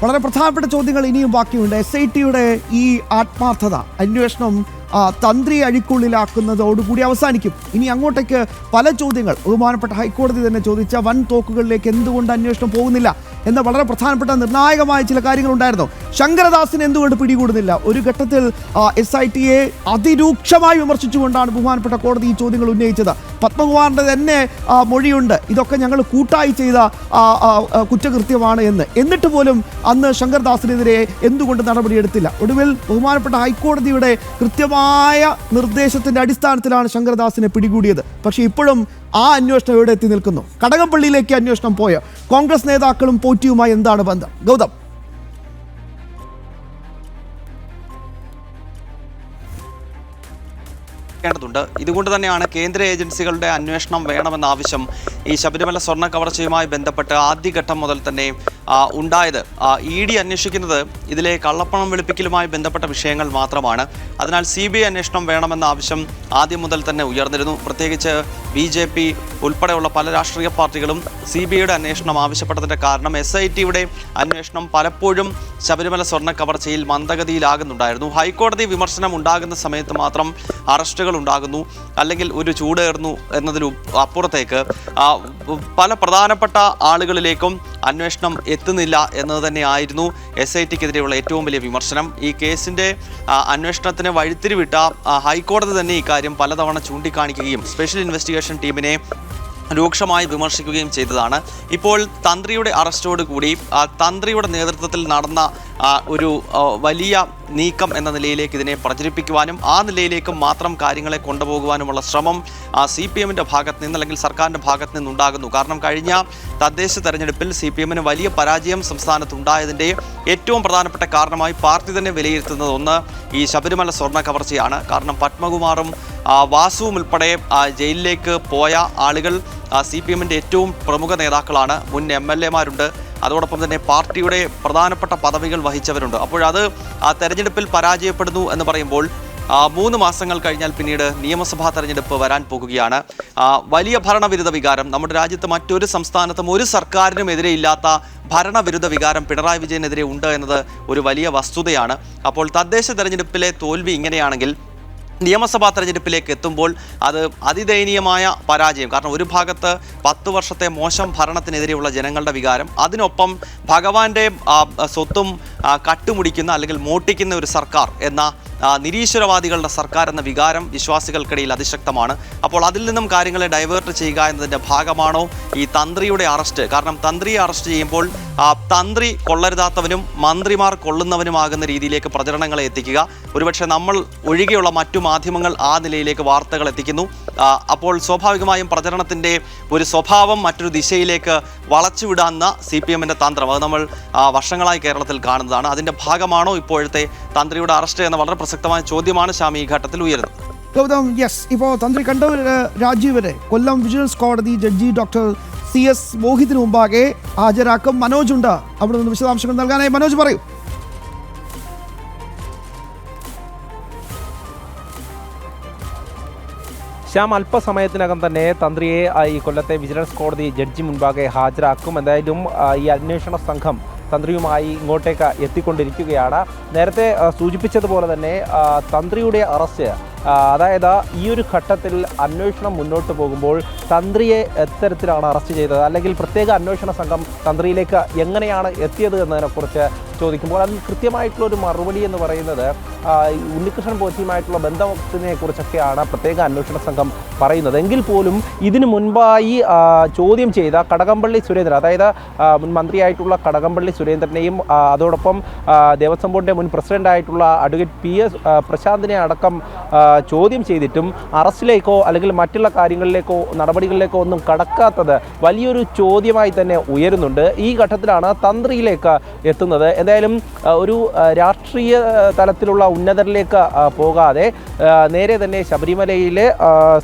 വളരെ പ്രധാനപ്പെട്ട ചോദ്യങ്ങൾ ഇനിയും ബാക്കിയുണ്ട്. SITയുടെ ഈ ആത്മാർത്ഥത അന്വേഷണം തന്ത്രി അഴിക്കുള്ളിലാക്കുന്നതോടുകൂടി അവസാനിക്കും. ഇനി അങ്ങോട്ടേക്ക് പല ചോദ്യങ്ങൾ ബഹുമാനപ്പെട്ട ഹൈക്കോടതി തന്നെ ചോദിച്ച വൻ തോക്കുകളിലേക്ക് എന്തുകൊണ്ട് അന്വേഷണം പോകുന്നില്ല എന്ന വളരെ പ്രധാനപ്പെട്ട നിർണായകമായ ചില കാര്യങ്ങളുണ്ടായിരുന്നു. ശങ്കരദാസിന് എന്തുകൊണ്ട് പിടികൂടുന്നില്ല? ഒരു ഘട്ടത്തിൽ SITയെ അതിരൂക്ഷമായി വിമർശിച്ചുകൊണ്ടാണ് ബഹുമാനപ്പെട്ട കോടതി ഈ ചോദ്യങ്ങൾ ഉന്നയിച്ചത്. പത്മകുമാറിൻ്റെ തന്നെ മൊഴിയുണ്ട്, ഇതൊക്കെ ഞങ്ങൾ കൂട്ടായി ചെയ്ത കുറ്റകൃത്യമാണ് എന്ന്. എന്നിട്ട് പോലും അന്ന് ശങ്കർദാസിനെതിരെ എന്തുകൊണ്ട് നടപടിയെടുത്തില്ല? ഒടുവിൽ ബഹുമാനപ്പെട്ട ഹൈക്കോടതിയുടെ കൃത്യമായ നിർദ്ദേശത്തിൻ്റെ അടിസ്ഥാനത്തിലാണ് ശങ്കർദാസിനെ പിടികൂടിയത്. പക്ഷേ ഇപ്പോഴും ആ അന്വേഷണം എവിടെ എത്തി നിൽക്കുന്നു? കടകംപള്ളിയിലേക്ക് അന്വേഷണം പോയ കോൺഗ്രസ് നേതാക്കളും പോറ്റിയുമായി എന്താണ് ബന്ധം? ഗൗതം, ഇതുകൊണ്ട് തന്നെയാണ് കേന്ദ്ര ഏജൻസികളുടെ അന്വേഷണം വേണമെന്ന ആവശ്യം ഈ ശബരിമല സ്വർണ്ണ കവർച്ചയുമായി ബന്ധപ്പെട്ട് ആദ്യഘട്ടം മുതൽ തന്നെ ഉണ്ടായത്. ED അന്വേഷിക്കുന്നത് ഇതിലെ കള്ളപ്പണം വെളുപ്പിക്കലുമായി ബന്ധപ്പെട്ട വിഷയങ്ങൾ മാത്രമാണ്. അതിനാൽ CBI അന്വേഷണം വേണമെന്ന ആവശ്യം ആദ്യം മുതൽ തന്നെ ഉയർന്നിരുന്നു. പ്രത്യേകിച്ച് BJP ഉൾപ്പെടെയുള്ള പല രാഷ്ട്രീയ പാർട്ടികളും CBIയുടെ അന്വേഷണം ആവശ്യപ്പെട്ടതിൻ്റെ കാരണം SITയുടെ അന്വേഷണം പലപ്പോഴും ശബരിമല സ്വർണ്ണ കവർച്ചയിൽ മന്ദഗതിയിലാകുന്നുണ്ടായിരുന്നു. ഹൈക്കോടതി വിമർശനം ഉണ്ടാകുന്ന സമയത്ത് മാത്രം അറസ്റ്റുകൾ ഉണ്ടാകുന്നു, അല്ലെങ്കിൽ ഒരു ചൂടേറുന്നു എന്നതിലും അപ്പുറത്തേക്ക് പല പ്രധാനപ്പെട്ട ആളുകളിലേക്കും അന്വേഷണം എത്തുന്നില്ല എന്നത് തന്നെയായിരുന്നു SITക്കെതിരെയുള്ള ഏറ്റവും വലിയ വിമർശനം. ഈ കേസിൻ്റെ അന്വേഷണത്തിന് വഴിത്തിരിവിട്ട ഹൈക്കോടതി തന്നെ ഇക്കാര്യം പലതവണ ചൂണ്ടിക്കാണിക്കുകയും സ്പെഷ്യൽ ഇൻവെസ്റ്റിഗേഷൻ ടീമിനെ രൂക്ഷമായി വിമർശിക്കുകയും ചെയ്തതാണ്. ഇപ്പോൾ തന്ത്രിയുടെ അറസ്റ്റോടുകൂടി തന്ത്രിയുടെ നേതൃത്വത്തിൽ നടന്ന ഒരു വലിയ നീക്കം എന്ന നിലയിലേക്ക് ഇതിനെ പ്രചരിപ്പിക്കുവാനും ആ നിലയിലേക്ക് മാത്രം കാര്യങ്ങളെ കൊണ്ടുപോകുവാനുമുള്ള ശ്രമം CPMൻ്റെ ഭാഗത്ത് നിന്ന് അല്ലെങ്കിൽ സർക്കാരിൻ്റെ ഭാഗത്ത് നിന്നുണ്ടാകുന്നു. കാരണം കഴിഞ്ഞ തദ്ദേശ തെരഞ്ഞെടുപ്പിൽ CPMന് വലിയ പരാജയം സംസ്ഥാനത്തുണ്ടായതിൻ്റെ ഏറ്റവും പ്രധാനപ്പെട്ട കാരണമായി പാർട്ടി തന്നെ വിലയിരുത്തുന്നത് ഒന്ന് ഈ ശബരിമല സ്വർണ്ണ കവർച്ചയാണ്. കാരണം പത്മകുമാറും വാസുവും ഉൾപ്പെടെ ജയിലിലേക്ക് പോയ ആളുകൾ CPMൻ്റെ ഏറ്റവും പ്രമുഖ നേതാക്കളാണ്. മുൻ MLAമാരുണ്ട്, അതോടൊപ്പം തന്നെ പാർട്ടിയുടെ പ്രധാനപ്പെട്ട പദവികൾ വഹിച്ചവരുണ്ട്. അപ്പോഴത് ആ തെരഞ്ഞെടുപ്പിൽ പരാജയപ്പെടുന്നു എന്ന് പറയുമ്പോൾ 3 മാസങ്ങൾ കഴിഞ്ഞാൽ പിന്നീട് നിയമസഭാ തെരഞ്ഞെടുപ്പ് വരാൻ പോകുകയാണ്. വലിയ ഭരണവിരുദ്ധ വികാരം നമ്മുടെ രാജ്യത്ത് മറ്റൊരു സംസ്ഥാനത്തും ഒരു സർക്കാരിനും എതിരെ ഇല്ലാത്ത ഭരണവിരുദ്ധ വികാരം പിണറായി വിജയനെതിരെ ഉണ്ട് എന്നത് ഒരു വലിയ വസ്തുതയാണ്. അപ്പോൾ തദ്ദേശ തെരഞ്ഞെടുപ്പിലെ തോൽവി ഇങ്ങനെയാണെങ്കിൽ നിയമസഭാ തെരഞ്ഞെടുപ്പിലേക്ക് എത്തുമ്പോൾ അത് അതിദയനീയമായ പരാജയം. കാരണം ഒരു ഭാഗത്ത് 10 വർഷത്തെ മോശം ഭരണത്തിനെതിരെയുള്ള ജനങ്ങളുടെ വികാരം, അതിനൊപ്പം ഭഗവാന്റെ സ്വത്തും കട്ടുമുടിക്കുന്ന അല്ലെങ്കിൽ മോട്ടിക്കുന്ന ഒരു സർക്കാർ എന്ന നിരീശ്വരവാദികളുടെ സർക്കാർ എന്ന വികാരം വിശ്വാസികൾക്കിടയിൽ അതിശക്തമാണ്. അപ്പോൾ അതിൽ നിന്നും കാര്യങ്ങളെ ഡൈവേർട്ട് ചെയ്യുക എന്നതിൻ്റെ ഭാഗമാണോ ഈ തന്ത്രിയുടെ അറസ്റ്റ്? കാരണം തന്ത്രിയെ അറസ്റ്റ് ചെയ്യുമ്പോൾ തന്ത്രി കൊള്ളരുതാത്തവനും മന്ത്രിമാർ കൊള്ളുന്നവനുമാകുന്ന രീതിയിലേക്ക് പ്രചരണങ്ങളെ എത്തിക്കുക. ഒരുപക്ഷെ നമ്മൾ ഒഴികെയുള്ള മറ്റു മാധ്യമങ്ങൾ ആ നിലയിലേക്ക് വാർത്തകൾ എത്തിക്കുന്നു. അപ്പോൾ സ്വാഭാവികമായും പ്രചരണത്തിൻ്റെ ഒരു സ്വഭാവം മറ്റൊരു ദിശയിലേക്ക് വളച്ചുവിടാവുന്ന CPMൻ്റെ തന്ത്രം അത് നമ്മൾ വർഷങ്ങളായി കേരളത്തിൽ കാണുന്നതാണ്. അതിൻ്റെ ഭാഗമാണോ ഇപ്പോഴത്തെ തന്ത്രിയുടെ അറസ്റ്റ് എന്ന വളരെ പ്രസക്തമായ ചോദ്യമാണ് ശ്യാമി ഈ ഘട്ടത്തിൽ ഉയരുന്നത്. ഗൗതം, യെസ്, ഇപ്പോൾ തന്ത്രി കണ്ണൂർ രാജീവരെ കൊല്ലം വിജിലൻസ് കോടതി ജഡ്ജി ഡോക്ടർ CS മോഹിതിന് മുമ്പാകെ ഹാജരാക്കും. മനോജ് ഉണ്ട് അവിടെ നിന്ന് വിശദാംശങ്ങൾ നൽകാനായി. മനോജ്, പറയൂ. ശ്യാം, അല്പസമയത്തിനകം തന്നെ തന്ത്രിയെ ഈ കൊല്ലത്തെ വിജിലൻസ് കോടതി ജഡ്ജി മുൻപാകെ ഹാജരാക്കും. എന്തായാലും ഈ അന്വേഷണ സംഘം തന്ത്രിയുമായി ഇങ്ങോട്ടേക്ക് എത്തിക്കൊണ്ടിരിക്കുകയാണ്. നേരത്തെ സൂചിപ്പിച്ചതുപോലെ തന്നെ തന്ത്രിയുടെ അറസ്റ്റ്, അതായത് ഈ ഒരു ഘട്ടത്തിൽ അന്വേഷണം മുന്നോട്ട് പോകുമ്പോൾ തന്ത്രിയെ എത്തരത്തിലാണ് അറസ്റ്റ് ചെയ്തത്, അല്ലെങ്കിൽ പ്രത്യേക അന്വേഷണ സംഘം തന്ത്രിയിലേക്ക് എങ്ങനെയാണ് എത്തിയത് എന്നതിനെക്കുറിച്ച് ചോദിക്കുമ്പോൾ അതിന് കൃത്യമായിട്ടുള്ളൊരു മറുപടി എന്ന് പറയുന്നത് ഉണ്ണികൃഷ്ണൻ പോറ്റിയുമായിട്ടുള്ള ബന്ധത്തിനെ കുറിച്ചൊക്കെയാണ് പ്രത്യേക അന്വേഷണ സംഘം പറയുന്നത്. എങ്കിൽ പോലും ഇതിനു മുൻപായി ചോദ്യം ചെയ്ത കടകംപള്ളി സുരേന്ദ്രൻ, അതായത് മുൻ മന്ത്രിയായിട്ടുള്ള കടകംപള്ളി സുരേന്ദ്രനെയും അതോടൊപ്പം ദേവസ്വം ബോർഡിൻ്റെ മുൻ പ്രസിഡൻ്റായിട്ടുള്ള അഡ്വക്കേറ്റ് PS പ്രശാന്തിനെ അടക്കം ചോദ്യം ചെയ്തിട്ടും അറസ്റ്റിലേക്കോ അല്ലെങ്കിൽ മറ്റുള്ള കാര്യങ്ങളിലേക്കോ നടപടികളിലേക്കോ ഒന്നും കടക്കാത്തത് വലിയൊരു ചോദ്യമായി തന്നെ ഉയരുന്നുണ്ട്. ഈ ഘട്ടത്തിലാണ് തന്ത്രിയിലേക്ക് എത്തുന്നത്. എന്തായാലും ഒരു രാഷ്ട്രീയ തലത്തിലുള്ള ഉന്നതരിലേക്ക് പോകാതെ നേരെ തന്നെ ശബരിമലയിലെ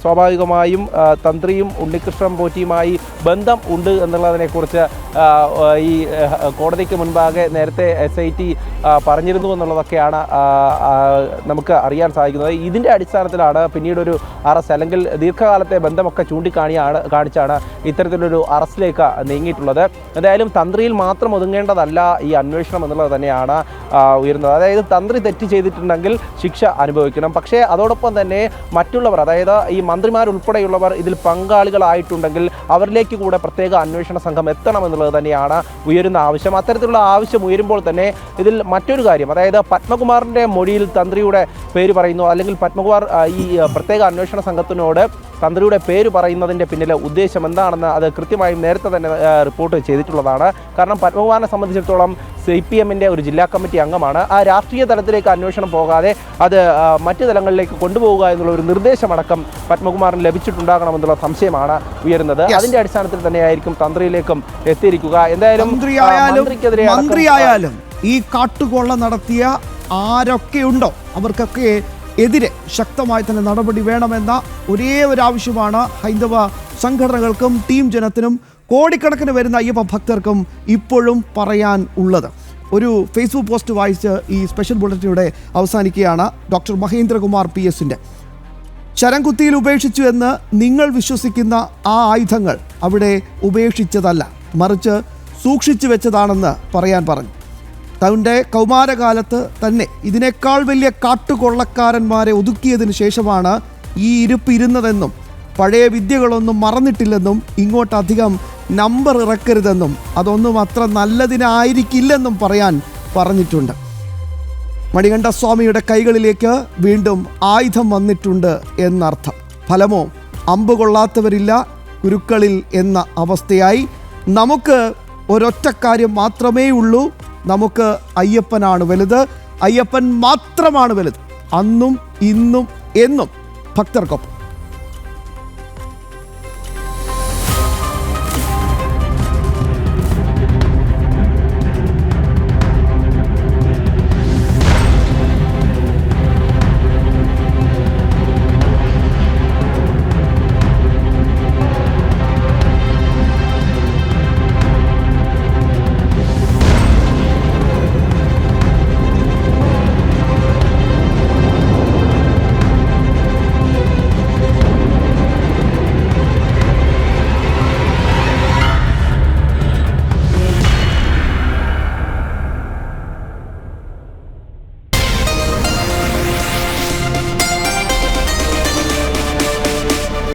സ്വാഭാവികമായും തന്ത്രിയും ഉണ്ണികൃഷ്ണൻ പോറ്റിയുമായി ബന്ധം ഉണ്ട് എന്നുള്ളതിനെക്കുറിച്ച് ഈ കോടതിക്ക് മുൻപാകെ നേരത്തെ SIT പറഞ്ഞിരുന്നു എന്നുള്ളതൊക്കെയാണ് നമുക്ക് അറിയാൻ സാധിക്കുന്നത്. ഇതിൻ്റെ അടിസ്ഥാനത്തിലാണ് പിന്നീടൊരു അറസ്റ്റ്, അല്ലെങ്കിൽ ദീർഘകാലത്തെ ബന്ധമൊക്കെ കാണിച്ചാണ് ഇത്തരത്തിലൊരു അറസ്റ്റിലേക്ക് നീങ്ങിയിട്ടുള്ളത്. എന്തായാലും തന്ത്രിയിൽ മാത്രം ഒതുങ്ങേണ്ടതല്ല ഈ അന്വേഷണം എന്നുള്ളത് തന്നെയാണ് ഉയരുന്നത്. അതായത് തന്ത്രി തെറ്റ് ചെയ്തിട്ടുണ്ടെങ്കിൽ ശിക്ഷ അനുഭവിക്കണം. പക്ഷേ അതോടൊപ്പം തന്നെ മറ്റുള്ളവർ, അതായത് ഈ മന്ത്രിമാരുൾപ്പെടെയുള്ളവർ ഇതിൽ പങ്കാളികളായിട്ടുണ്ടെങ്കിൽ അവരിലേക്ക് കൂടെ പ്രത്യേക അന്വേഷണ സംഘം എത്തണമെന്നുള്ളത് തന്നെയാണ് ഉയരുന്ന ആവശ്യം. അത്തരത്തിലുള്ള ആവശ്യം ഉയരുമ്പോൾ തന്നെ ഇതിൽ മറ്റൊരു കാര്യം, അതായത് പത്മകുമാറിൻ്റെ മൊഴിയിൽ തന്ത്രിയുടെ പേര് പറയുന്നു, അല്ലെങ്കിൽ പത്മകുമാർ ഈ പ്രത്യേക അന്വേഷണ സംഘത്തിനോട് തന്ത്രിയുടെ പേര് പറയുന്നതിൻ്റെ പിന്നിലെ ഉദ്ദേശം എന്താണെന്ന് അത് കൃത്യമായും നേരത്തെ തന്നെ റിപ്പോർട്ട് ചെയ്തിട്ടുള്ളതാണ്. കാരണം പത്മകുമാറിനെ സംബന്ധിച്ചിടത്തോളം CPM-ൻ്റെ ഒരു ജില്ലാ കമ്മിറ്റി അംഗമാണ്. ആ രാഷ്ട്രീയ തലത്തിലേക്ക് അന്വേഷണം പോകാതെ അത് മറ്റു തലങ്ങളിലേക്ക് കൊണ്ടുപോകുക എന്നുള്ള ഒരു നിർദ്ദേശമടക്കം പത്മകുമാറിന് ലഭിച്ചിട്ടുണ്ടാകണമെന്നുള്ള സംശയമാണ് ഉയരുന്നത്. അതിന്റെ അടിസ്ഥാനത്തിൽ തന്നെയായിരിക്കും തന്ത്രിയിലേക്കും എത്തിയിരിക്കുക. എന്തായാലും മന്ത്രിയായാലും ഈ കാട്ടുകൊള്ള നടത്തിയ ആരൊക്കെയുണ്ടോ അവർക്കൊക്കെ എതിരെ ശക്തമായി തന്നെ നടപടി വേണമെന്ന ഒരേ ഒരു ആവശ്യമാണ് ഹൈന്ദവ സംഘടനകൾക്കും ടീം ജനത്തിനും കോടിക്കണക്കിന് വരുന്ന അയ്യപ്പ ഭക്തർക്കും ഇപ്പോഴും പറയാൻ ഉള്ളത്. ഒരു ഫേസ്ബുക്ക് പോസ്റ്റ് വായിച്ച് ഈ സ്പെഷ്യൽ ബുള്ളറ്റിലൂടെ അവസാനിക്കുകയാണ്. ഡോക്ടർ മഹേന്ദ്രകുമാർ PS-ൻ്റെ ശരംകുത്തിയിൽ ഉപേക്ഷിച്ചു എന്ന് നിങ്ങൾ വിശ്വസിക്കുന്ന ആ ആയുധങ്ങൾ അവിടെ ഉപേക്ഷിച്ചതല്ല, മറിച്ച് സൂക്ഷിച്ചു വെച്ചതാണെന്ന് പറയാൻ പറഞ്ഞു. തൻ്റെ കൗമാരകാലത്ത് തന്നെ ഇതിനേക്കാൾ വലിയ കാട്ടുകൊള്ളക്കാരന്മാരെ ഒതുക്കിയതിന് ശേഷമാണ് ഈ ഇരിപ്പ് ഇരുന്നതെന്നും പഴയ വിദ്യകളൊന്നും മറന്നിട്ടില്ലെന്നും ഇങ്ങോട്ടധികം നമ്പർ ഇറക്കരുതെന്നും അതൊന്നും അത്ര നല്ലതിനായിരിക്കില്ലെന്നും പറഞ്ഞിട്ടുണ്ട്. മണികണ്ഠസ്വാമിയുടെ കൈകളിലേക്ക് വീണ്ടും ആയുധം വന്നിട്ടുണ്ട് എന്നർത്ഥം. ഫലമോ അമ്പ് കൊള്ളാത്തവരില്ല കുരുക്കളിൽ എന്ന അവസ്ഥയായി. നമുക്ക് ഒരൊറ്റ കാര്യം മാത്രമേ ഉള്ളൂ, നമുക്ക് അയ്യപ്പനാണ് വലുത്, അയ്യപ്പൻ മാത്രമാണ് വലുത്. അന്നും ഇന്നും എന്നും ഭക്തർക്കൊപ്പം.